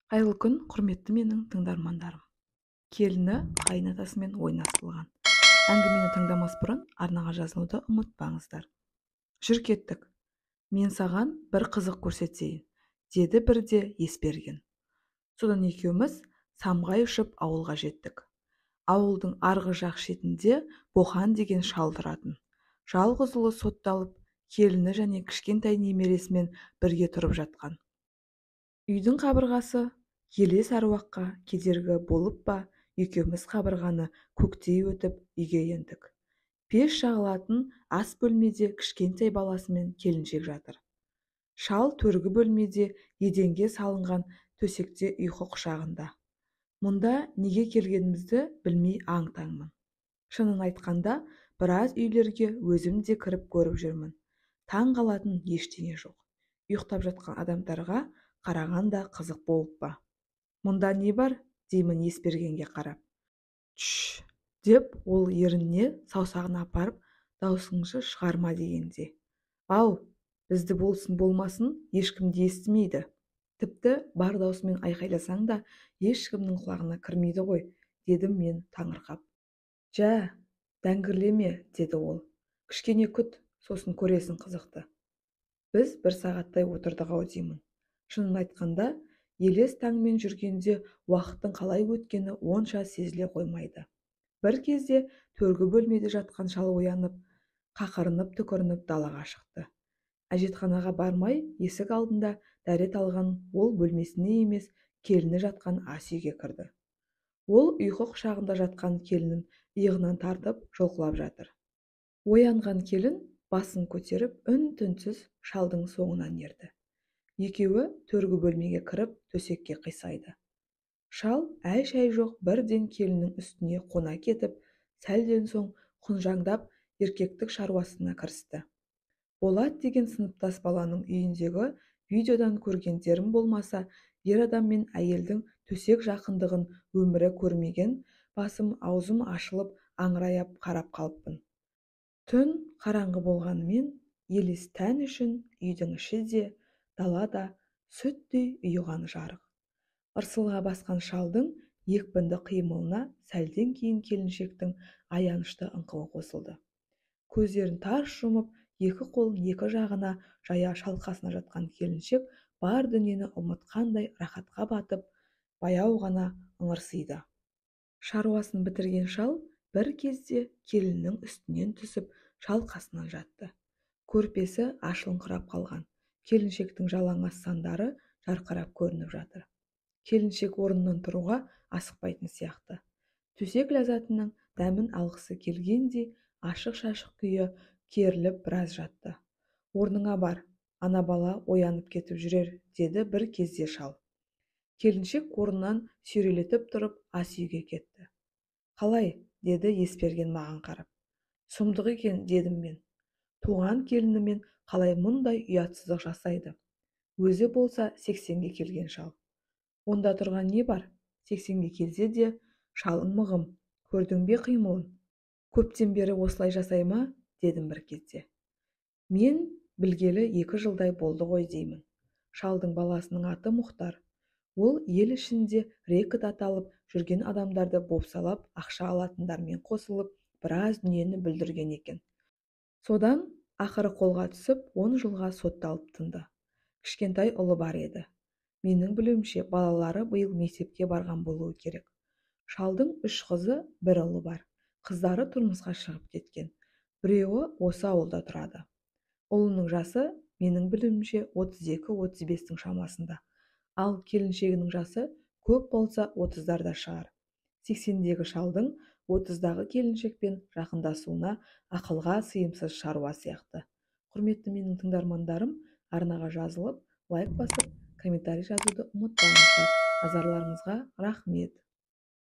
Қайырлы күн, құрметті менің тыңдармандарым. Келіні қайын атасымен ойнас болған. Әңгімені тыңдамас бұрын арнаға жазылуды ұмытпаңыздар. Жүр кеттік. Мен саған бір қызық көрсетейін, деді бірде Есберген. Содан екеуміз самғай ұшып ауылға жеттік. Ауылдың арғы жақ шетінде Боқан деген шал тұратын. Жалғыз ұлы сотталып, келіні және кішкентай немересімен бірге тұрып жатқан. Үйдің қабырғасы елес аруаққа кедергі болып па, екеуміз қабырғаны көктей өтіп үйге ендік. Пеш жағылатын ас бөлмеде кішкентай баласымен келіншек жатыр. Шал төргі бөлмеде еденге салынған төсекте ұйқы құшағында. Мұнда неге келгенімізді білмей аң-таңмын. Шынын айтқанда, біраз үйлерге өзім де кіріп көріп жүрмін. Таң қалатын ештеңе жоқ. Ұйықтап жатқан адамдарға қарағанда қызық болып па. Мұнда не бар, деймін Есбергенге қарап. Чш, деп ол ерініне саусағын апарып, даусыңды шығарма дегенде. Ау, бізді болсын болмасын ешкімді естімейді. Тіпті бар даусымен айқайласаң да ешкімнің құлағына кірмейді ғой, дедім мен таңырқап. Жә, дәңгірлеме, деді ол. Кішкене күт, сосын көресің қызықты. Біз бір сағаттай отырдық-ау деймін. Шынын айтқанда, елес таңмен жүргенде уақыттың қалай өткені онша сезіле қоймайды. Бір кезде төргі бөлмеде жатқан шал оянып, қақырынып түкірініп далаға шықты. Әжетханаға бармай, есік алдында дәрет алған ол бөлмесіне емес, келіні жатқан ас үйге кірді. Ол ұйқы құшағында жатқан келінін иығынан тартып жұлқылап жатыр. Оянған келін басын көтеріп үн-түнсіз шалдың соңынан ерді. Екеуі төргі бөлмеге кіріп төсекке қисайды. Шал әй-шәй жоқ бірден келіннің үстіне қона кетіп, сәлден соң құнжаңдап еркектік шаруасына кірісті. Болат деген сыныптас баланың үйіндегі видеодан көргендерім болмаса, ер адам мен әйелдің төсек жақындығын өмірі көрмеген, басым аузым ашылып аңырайып қарап қалыппын. Түн қараңғы болғанымен, елес тән үшін үйдің іші де, дала да сүттей ұйыған жарық. Ырсылға басқан шалдың екпінді қимылына сәлден кейін келіншектің аянышты ыңқылы қосылды. Көздерін тарс жұмып, екі қолын екі жағына жая шалқасына жатқан келіншек бар дүниені ұмытқандай рахатқа батып, баяу ғана ыңырсиды. Шаруасын бітірген шал бір кезде келіннің үстінен түсіп шалқасынан жатты. Көрпесі ашылыңқырап қалған. Келіншектің жалаңаш сандары жарқырап көрініп жатыр. Келіншек орнынан тұруға асықпайтын сияқты. Төсек ләззатының дәмін алғысы келгендей, ашық-шашық күйі керіліп біраз жатты. Орныңа бар, ана бала оянып кетіп жүрер, деді бір кезде шал. Келіншек орнынан сүйрелетіп тұрып ас үйге кетті. Қалай, деді Есберген маған қарап. Сұмдық екен, дедім мен. Туған келінімен қалай мұндай ұятсыздық жасайды? Өзі болса 80-ге келген шал. Онда тұрған не бар? 80-ге келсе де, шалың мығым, көрдің бе қимылын? Көптен бері осылай жасай ма? Дедім бір кезде. Мен білгелі 2 жылдай болды ғой деймін. Шалдың баласының аты Мұхтар. Ол ел ішінде рекет аталып жүрген адамдарды бопсалап ақша алатындармен қосылып, біраз дүниені бүлдірген екен. Содан ақыры қолға түсіп 10 жылға сотталып тынды. Кішкентай ұлы бар еді. Менің білуімше балалары биыл мектепке барған болуы керек. Шалдың 3 қызы, 1 ұлы бар. Қыздары тұрмысқа шығып кеткен. Біреуі осы ауылда тұрады. Ұлының жасы менің білуімше 32-35-тің шамасында. Ал келіншегінің жасы көп болса 30-дарда шығар. 80-дегі шалдың 30-дағы келіншекпен жақындасуына ақылға сыйымсыз шаруа сияқты. Құрметті менің тыңдармандарым, арнаға жазылып, лайк басып, комментарий жазуды ұмытпаңыздар. Назарларыңызға рахмет.